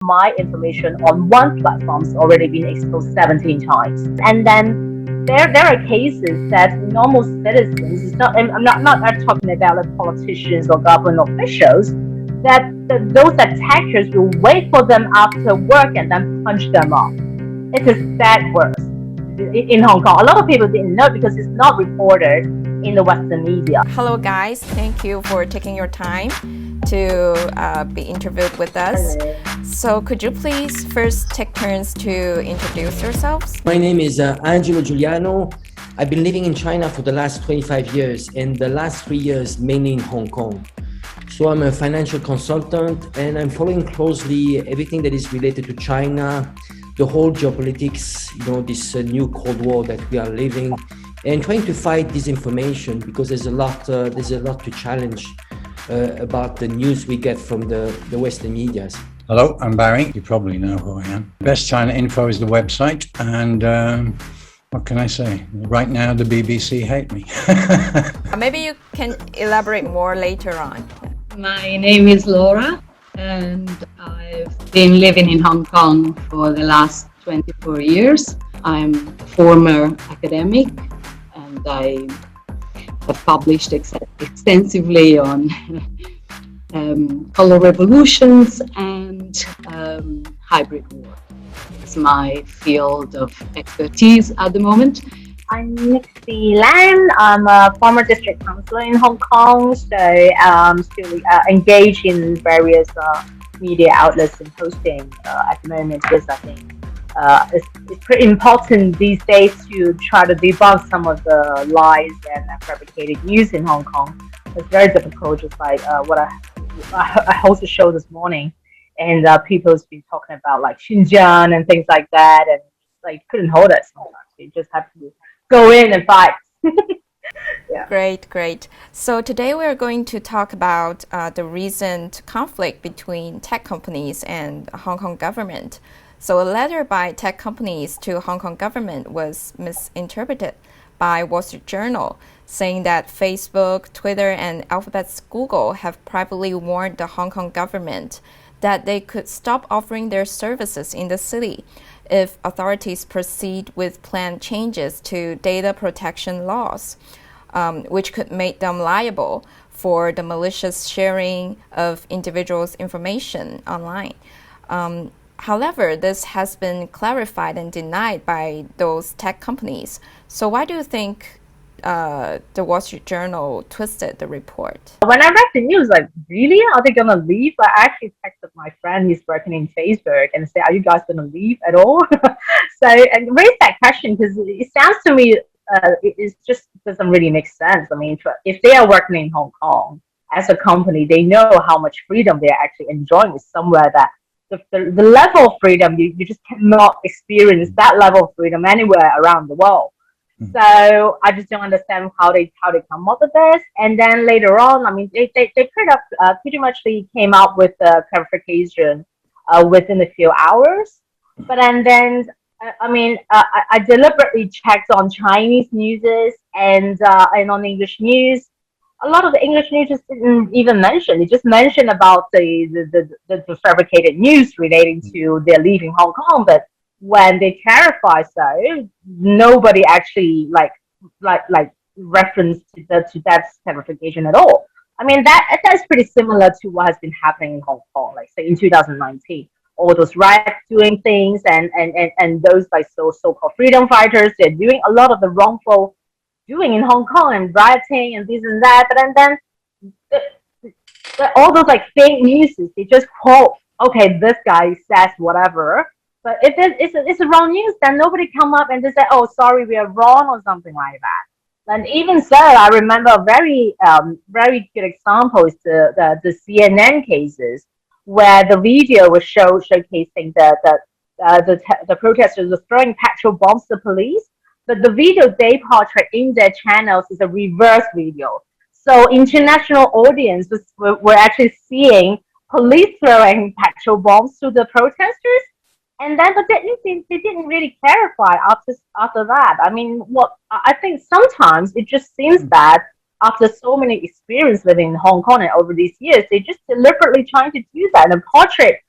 My information on one platform has already been exposed 17 times. And then there are cases that normal citizens, I'm not talking about like politicians or government officials, that those attackers will wait for them after work and then punch them up. It is that worse in Hong Kong. A lot of people didn't know because it's not reported in the Western media. Hello guys, thank you for taking your time to be interviewed with us. So could you please first take turns to introduce yourselves? My name is Angelo Giuliano. I've been living in China for the last 25 years and the last 3 years mainly in Hong Kong. So I'm a financial consultant and I'm following closely everything that is related to China, the whole geopolitics, this new Cold War that we are living, and trying to fight disinformation because there's a lot to challenge about the news we get from the Western medias. Hello, I'm Barry. You probably know who I am. Best China Info is the website, and what can I say? Right now, the BBC hate me. Maybe you can elaborate more later on. My name is Laura, and I've been living in Hong Kong for the last 24 years. I'm a former academic, and I have published extensively on color revolutions and hybrid war. It's my field of expertise at the moment. I'm Nixie Lan. I'm a former district councillor in Hong Kong, so I'm still engaged in various media outlets and posting at the moment because I think it's pretty important these days to try to debunk some of the lies and fabricated news in Hong Kong. It's very difficult, just like what I hosted a show this morning, and people's been talking about like Xinjiang and things like that, and like couldn't hold it sometimes. You just have to go in and fight. Yeah. Great. So today we're going to talk about the recent conflict between tech companies and Hong Kong government. So a letter by tech companies to Hong Kong government was misinterpreted by Wall Street Journal, saying that Facebook, Twitter, and Alphabet's Google have privately warned the Hong Kong government that they could stop offering their services in the city if authorities proceed with planned changes to data protection laws, which could make them liable for the malicious sharing of individuals' information online. However, this has been clarified and denied by those tech companies. So why do you think the Wall Street Journal twisted the report? When I read the news, like, really? Are they going to leave? I actually texted my friend who's working in Facebook and said, are you guys going to leave at all? And raised that question because it sounds to me it just doesn't really make sense. I mean, if they are working in Hong Kong as a company, they know how much freedom they're actually enjoying is somewhere that the level of freedom, you just cannot experience that level of freedom anywhere around the world. So I just don't understand how they come up with this. And then later on, I mean, they pretty much they came out with the clarification within a few hours. But then I deliberately checked on Chinese news and on English news. A lot of the English news just didn't even mention. It just mentioned about the fabricated news relating to their leaving Hong Kong. But when they clarify, so nobody actually like referenced to that clarification at all. I mean that's pretty similar to what has been happening in Hong Kong, like say in 2019, all those riots doing things and those like so-called freedom fighters, they're doing a lot of the wrongful doing in Hong Kong and rioting and this and that. But then all those like fake news, they just quote, okay, this guy says whatever. But if it's a wrong news, then nobody come up and just say, oh, sorry, we are wrong or something like that. And even so, I remember a very good example is the CNN cases where the video was showcasing the protesters were throwing petrol bombs to police. But the video they portray in their channels is a reverse video. So international audiences were actually seeing police throwing petrol bombs to the protesters. And then, but they didn't really clarify after that. I mean, I think sometimes it just seems that after so many experience living in Hong Kong and over these years, they just deliberately trying to do that and portray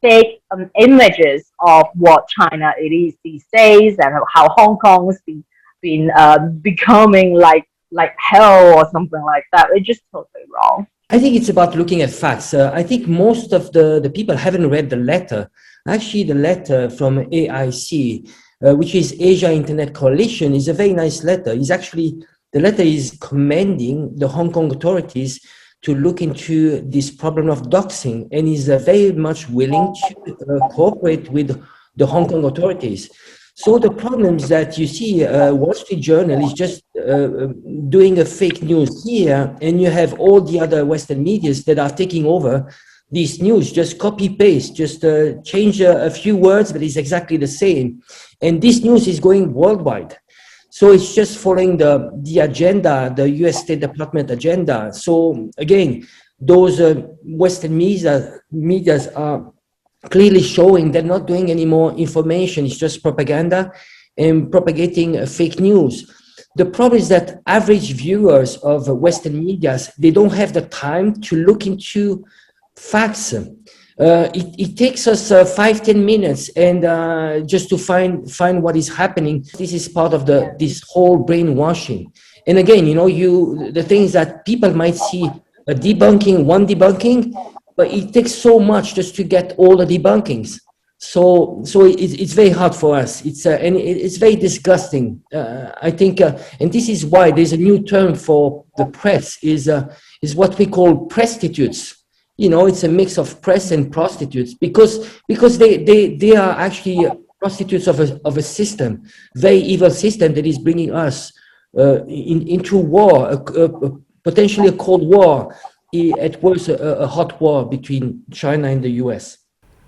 fake images of what China it is these days, and how Hong Kong's been becoming like hell or something like that. It's just totally wrong. I think it's about looking at facts. I think most of the people haven't read the letter. Actually, the letter from AIC, which is Asia Internet Coalition, is a very nice letter. The letter is commending the Hong Kong authorities to look into this problem of doxing, and is very much willing to cooperate with the Hong Kong authorities. So the problems that you see, Wall Street Journal is just doing a fake news here, and you have all the other Western medias that are taking over this news, just copy paste, just change a few words, but it's exactly the same. And this news is going worldwide. So it's just following the agenda, the US State Department agenda. So again, those Western medias are clearly showing they're not doing any more information. It's just propaganda and propagating fake news. The problem is that average viewers of Western medias, they don't have the time to look into facts. It takes us 5-10 minutes and just to find what is happening. This is part of this whole brainwashing. And again, the things that people might see one debunking, but it takes so much just to get all the debunkings. So it's very hard for us. And it's very disgusting. I think, and this is why there's a new term for the press is what we call prostitutes. It's a mix of press and prostitutes because they are actually prostitutes of a system, very evil system that is bringing us into war, potentially a cold war, at worst a hot war between China and the US.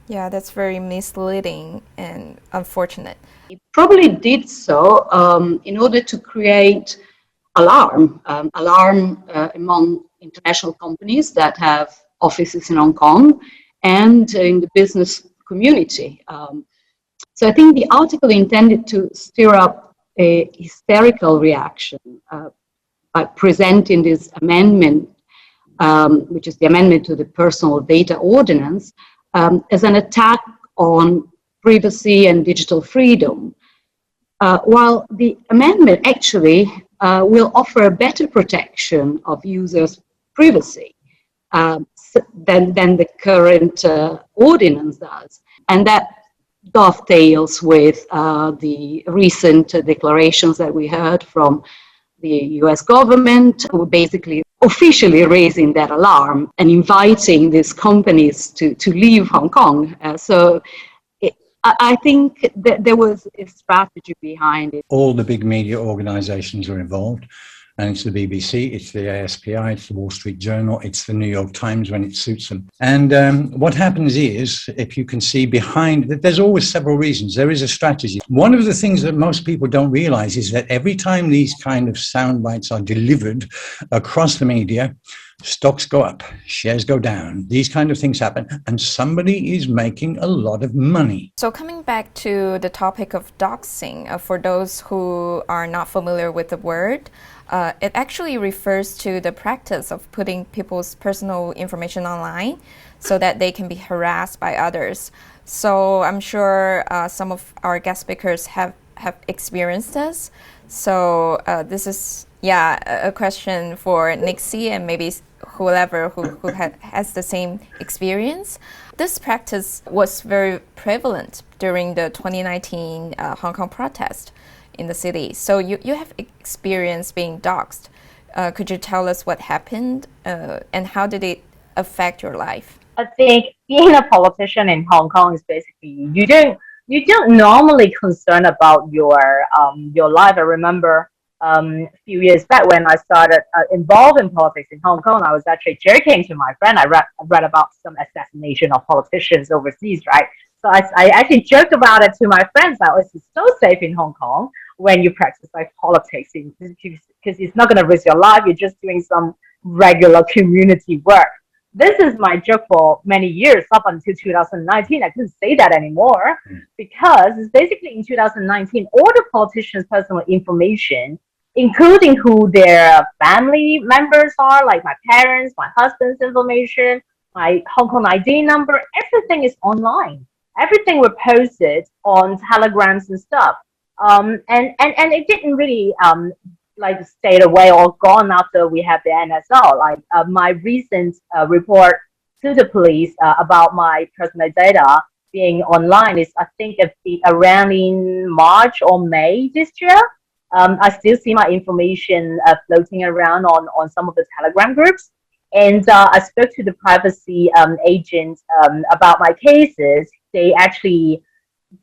Yeah, that's very misleading and unfortunate. It probably did so in order to create alarm among international companies that have offices in Hong Kong and in the business community. So I think the article intended to stir up a hysterical reaction by presenting this amendment, which is the amendment to the Personal Data Ordinance, as an attack on privacy and digital freedom, while the amendment actually will offer a better protection of users' privacy than the current ordinance does. And that dovetails with the recent declarations that we heard from the US government, who basically officially raising that alarm and inviting these companies to leave Hong Kong. I think that there was a strategy behind it. All the big media organizations are involved. And it's the BBC, it's the ASPI, it's the Wall Street Journal, it's the New York Times when it suits them. And what happens is, if you can see behind, there's always several reasons. There is a strategy. One of the things that most people don't realize is that every time these kind of sound bites are delivered across the media, stocks go up, shares go down, these kind of things happen, and somebody is making a lot of money. So coming back to the topic of doxing, for those who are not familiar with the word, it actually refers to the practice of putting people's personal information online so that they can be harassed by others. So I'm sure some of our guest speakers have experienced this. So this is, a question for Nixie and maybe whoever who has the same experience. This practice was very prevalent during the 2019 Hong Kong protest in the city. So you have experience being doxed. Could you tell us what happened and how did it affect your life? I think being a politician in Hong Kong is basically you don't normally concern about your life. I remember a few years back when I started involved in politics in Hong Kong, I was actually joking to my friend. I read about some assassination of politicians overseas, right? So I actually joked about it to my friends. I was so safe in Hong Kong when you practice like politics, because it's not going to risk your life. You're just doing some regular community work. This is my joke for many years up until 2019. I couldn't say that anymore because it's basically in 2019, all the politicians' personal information, including who their family members are, like my parents, my husband's information, my Hong Kong ID number, everything is online. Everything were posted on telegrams and stuff. And it didn't really like stayed away or gone after we have the NSL. Like my recent report to the police about my personal data being online is, I think, around in March or May this year. I still see my information floating around on some of the Telegram groups. And I spoke to the privacy agent about my cases. They actually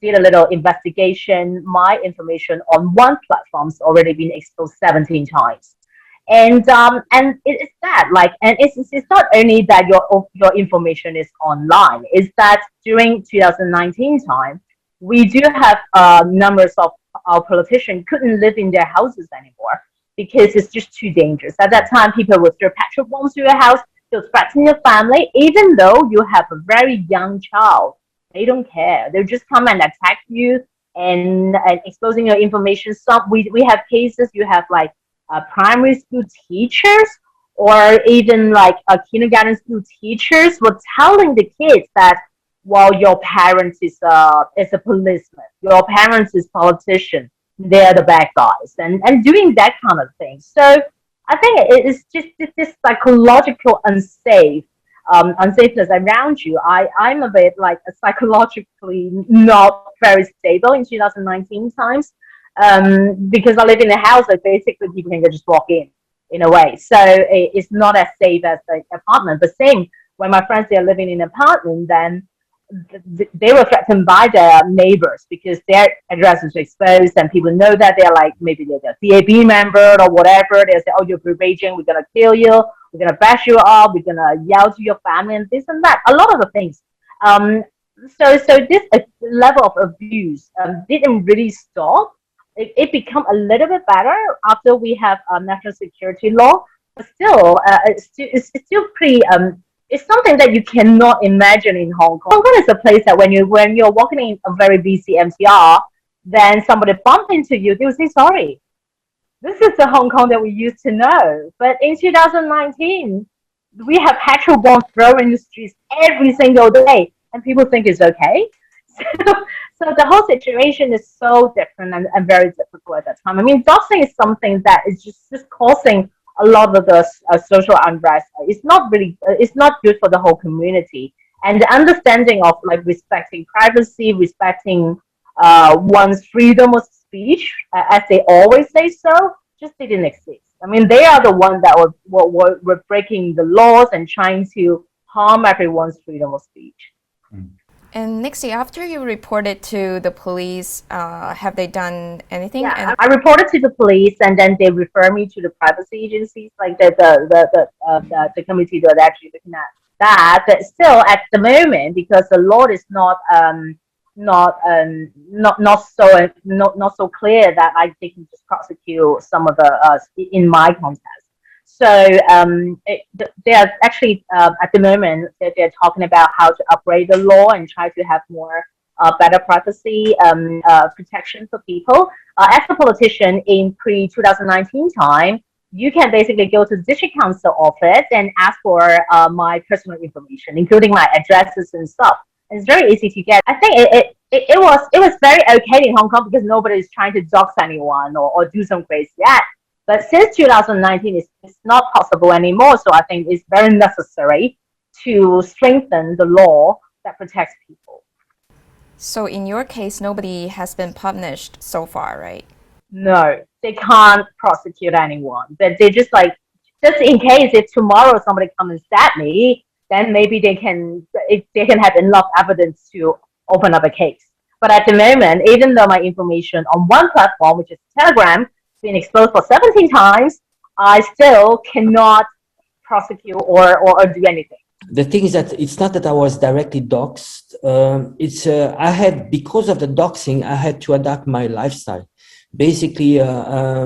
did a little investigation. My information on one platform's already been exposed 17 times. And it's that, like, and it's not only that your information is online, it's that during 2019 time, we do have numbers of our politicians couldn't live in their houses anymore because it's just too dangerous. At that time, people would throw petrol bombs to your house, they'll threaten your family, even though you have a very young child. They don't care. They'll just come and attack you and exposing your information. We have cases, you have like primary school teachers or even like kindergarten school teachers were telling the kids that, well, your parents is a policeman, your parents is politician, they're the bad guys, and doing that kind of thing. So I think it's just this psychological unsafe unsafeness around you. I'm a bit like psychologically not very stable in 2019 times because I live in a house that basically people can just walk in a way. So it's not as safe as the apartment. But same, when my friends, they're living in an apartment, then they were threatened by their neighbors because their address is exposed and people know that they're like, maybe they're a CAB member or whatever. They say, oh, you're Beijing, we're going to kill you, we're going to bash you up, we're going to yell to your family and this and that. A lot of the things. So this level of abuse didn't really stop. It became a little bit better after we have national security law, but still, it's still pretty. It's something that you cannot imagine in Hong Kong. Hong Kong is a place that when you're walking in a very busy MTR, then somebody bumps into you, they'll say sorry. This is the Hong Kong that we used to know. But in 2019, we have petrol bombs thrown in the streets every single day, and people think it's okay. So the whole situation is so different and very difficult at that time. I mean, doxing is something that is just causing a lot of the social unrest. It's not good for the whole community. And the understanding of like respecting privacy, respecting one's freedom of speech, as they always say so, just didn't exist. I mean, they are the ones that were breaking the laws and trying to harm everyone's freedom of speech. And Nixie, after you reported to the police, have they done anything? Yeah, I reported to the police, and then they refer me to the privacy agencies, like the committee that actually looking at that. But still, at the moment, because the law is not so clear that they can just prosecute some of the in my context. So they are actually at the moment they're talking about how to upgrade the law and try to have more better privacy protection for people. As a politician in pre-2019 time, you can basically go to the district council office and ask for my personal information, including my addresses and stuff. It's very easy to get. I think it was very okay in Hong Kong because nobody is trying to dox anyone or do some crazy act. But since 2019, it's not possible anymore. So I think it's very necessary to strengthen the law that protects people. So in your case, nobody has been punished so far, right? No, they can't prosecute anyone. But they just in case if tomorrow somebody comes and stab me, then maybe they can have enough evidence to open up a case. But at the moment, even though my information on one platform, which is Telegram, been exposed for 17 times, I still cannot prosecute or do anything. The thing is that it's not that I was directly doxed. Because of the doxing, I had to adapt my lifestyle. Basically, I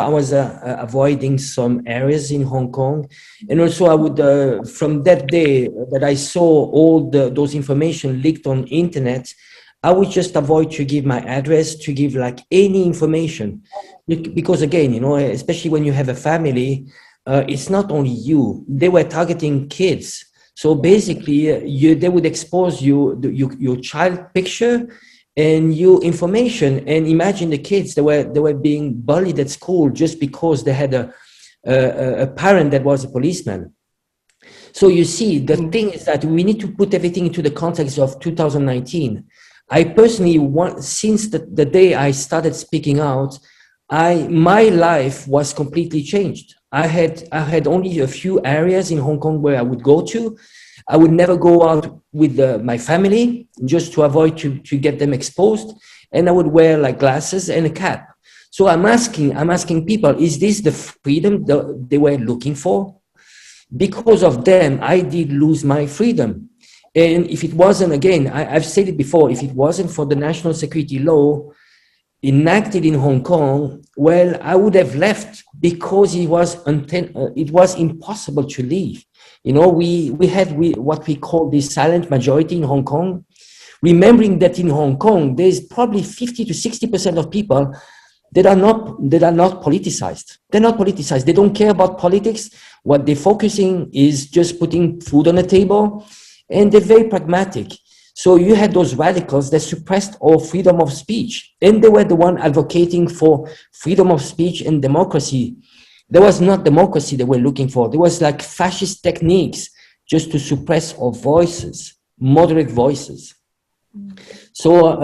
was avoiding some areas in Hong Kong. And also I would, from that day that I saw all those information leaked on internet, I would just avoid to give my address, to give like any information. Because again, especially when you have a family, it's not only you. They were targeting kids. So basically, they would expose your child picture and your information. And imagine the kids, they were being bullied at school just because they had a parent that was a policeman. So you see, the thing is that we need to put everything into the context of 2019. I personally since the day I started speaking out, my life was completely changed. I had only a few areas in Hong Kong where I would go to. I would never go out with my family just to avoid to get them exposed. And I would wear like glasses and a cap. So I'm asking people, is this the freedom they were looking for? Because of them, I did lose my freedom. And if it wasn't, again, I've said it before, if it wasn't for the national security law enacted in Hong Kong, well, I would have left because it was impossible to leave. You know, we had what we call the silent majority in Hong Kong, remembering that in Hong Kong, there's probably 50 to 60% of people that are not politicized. They're not politicized. They don't care about politics. What they're focusing is just putting food on the table, and they're very pragmatic. So you had those radicals that suppressed all freedom of speech, and they were the one advocating for freedom of speech and democracy. There was not democracy they were looking for. There was like fascist techniques just to suppress our voices, moderate voices. So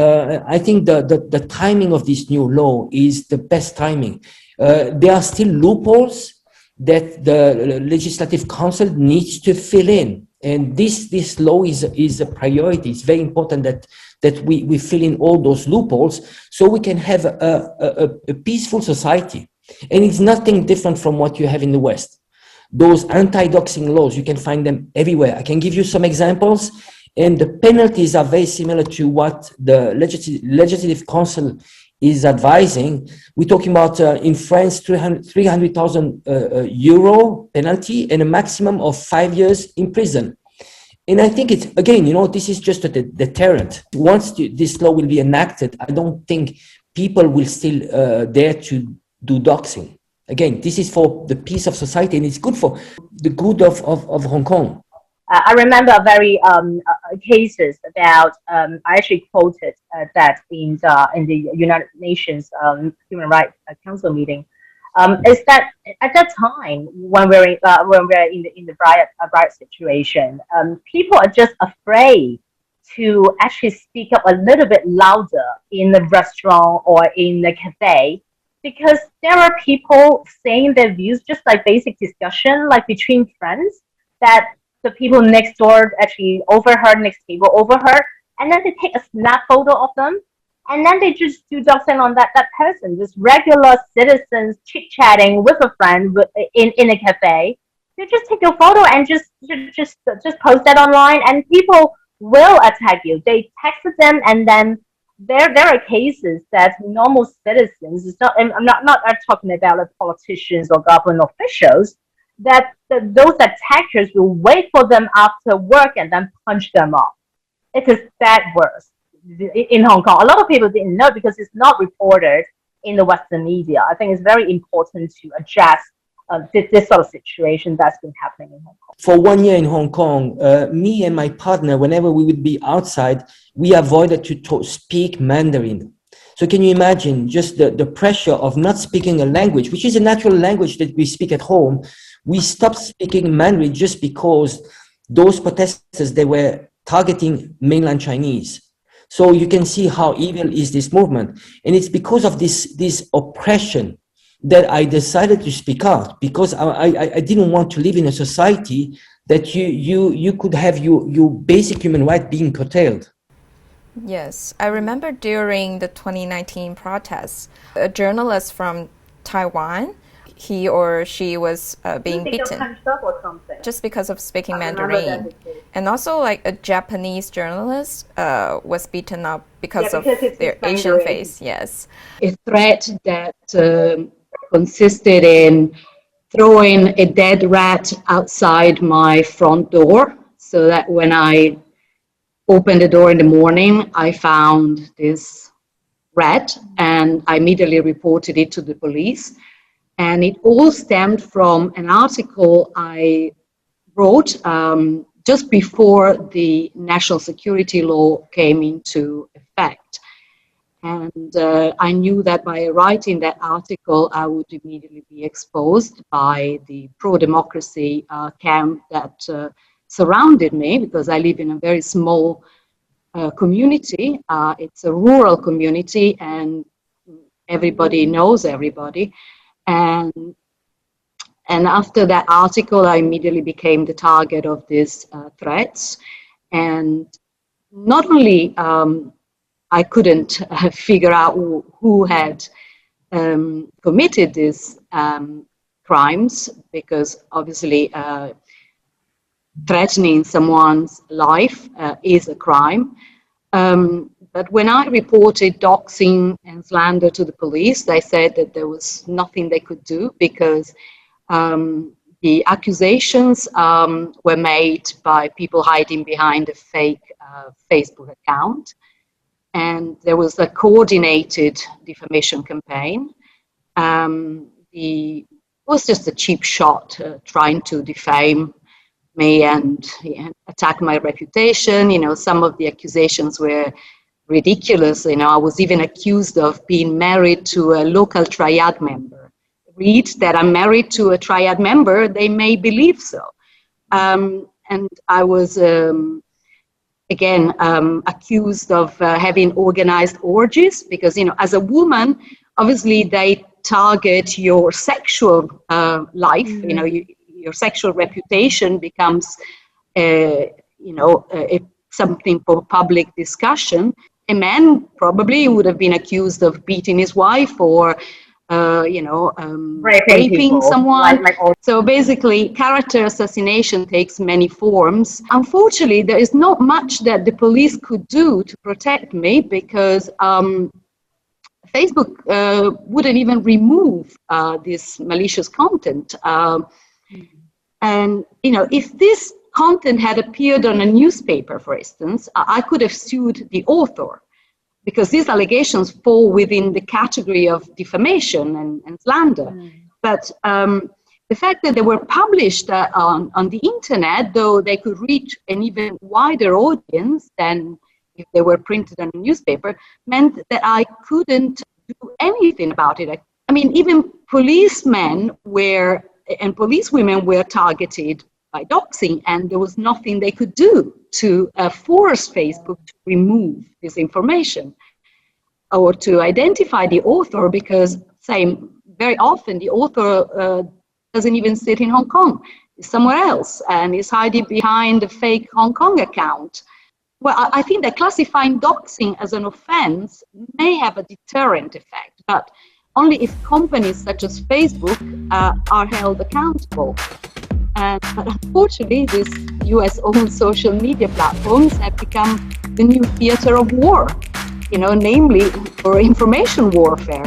I think the timing of this new law is the best timing. There are still loopholes that the Legislative Council needs to fill in. And this law is a priority. It's very important that we fill in all those loopholes so we can have a peaceful society. And it's nothing different from what you have in the West. Those anti-doxing laws, you can find them everywhere. I can give you some examples. And the penalties are very similar to what the Legislative Council is advising. We're talking about, in France, 300,000 euro penalty and a maximum of 5 years in prison. And I think it's, again, you know, this is just a deterrent. Once this law will be enacted, I don't think people will still dare to do doxing. Again, this is for the peace of society, and it's good for the good of Hong Kong. I remember very cases about. I actually quoted that in the United Nations Human Rights Council meeting. Is that at that time when we're in the riot situation, people are just afraid to actually speak up a little bit louder in the restaurant or in the cafe, because there are people saying their views, just like basic discussion, like between friends, that the people next door actually overheard, next table overheard, and then they take a snap photo of them, and then they just do doxing on that person, just regular citizens chit-chatting with a friend in a cafe. They just take a photo and just post that online, and people will attack you. They texted them, and then there are cases that normal citizens, it's not, I'm not talking about like politicians or government officials, that those attackers will wait for them after work and then punch them off. It is that worse in Hong Kong. A lot of people didn't know because it's not reported in the Western media. I think it's very important to address this sort of situation that's been happening in Hong Kong. For 1 year in Hong Kong, me and my partner, whenever we would be outside, we avoided to speak Mandarin. So can you imagine just the pressure of not speaking a language, which is a natural language that we speak at home? We stopped speaking Mandarin just because those protesters, they were targeting mainland Chinese. So you can see how evil is this movement. And it's because of this oppression that I decided to speak out, because I didn't want to live in a society that you could have your basic human right being curtailed. Yes, I remember during the 2019 protests, a journalist from Taiwan, he or she was being beaten just because of speaking Mandarin. And also like a Japanese journalist was beaten up because of their Asian face. Yes. A threat that consisted in throwing a dead rat outside my front door, so that when I opened the door in the morning, I found this rat, and I immediately reported it to the police. And it all stemmed from an article I wrote just before the national security law came into effect. And I knew that by writing that article, I would immediately be exposed by the pro-democracy camp that surrounded me, because I live in a very small community. It's a rural community, and everybody knows everybody. And after that article, I immediately became the target of these threats. And not only I couldn't figure out who had committed these crimes, because obviously threatening someone's life is a crime. But when I reported doxing and slander to the police, they said that there was nothing they could do, because the accusations were made by people hiding behind a fake Facebook account. And there was a coordinated defamation campaign. It was just a cheap shot trying to defame me and attack my reputation. You know, some of the accusations were ridiculous. You know, I was even accused of being married to a local triad member. Read that I'm married to a triad member, they may believe so. And I was again accused of having organized orgies, because, you know, as a woman, obviously they target your sexual life. You know, your sexual reputation becomes something for public discussion. A man probably would have been accused of beating his wife or raping someone. So basically, character assassination takes many forms. Unfortunately, there is not much that the police could do to protect me, because Facebook wouldn't even remove this malicious content. And, you know, if this content had appeared on a newspaper, for instance, I could have sued the author, because these allegations fall within the category of defamation and slander. But the fact that they were published on the internet, though they could reach an even wider audience than if they were printed on a newspaper, meant that I couldn't do anything about it. I mean, even policemen and policewomen were targeted by doxing, and there was nothing they could do to force Facebook to remove this information or to identify the author, because very often the author doesn't even sit in Hong Kong, is somewhere else, and is hiding behind a fake Hong Kong account. Well, I think that classifying doxing as an offense may have a deterrent effect, but only if companies such as Facebook are held accountable. But unfortunately, these US-owned social media platforms have become the new theater of war, you know, namely for information warfare.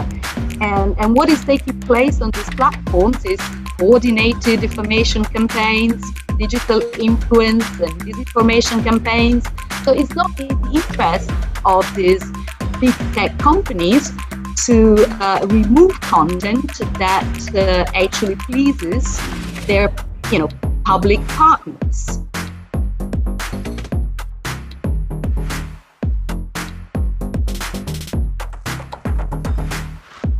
And what is taking place on these platforms is coordinated defamation campaigns, digital influence and disinformation campaigns. So it's not in the interest of these big tech companies to remove content that actually pleases their public partners.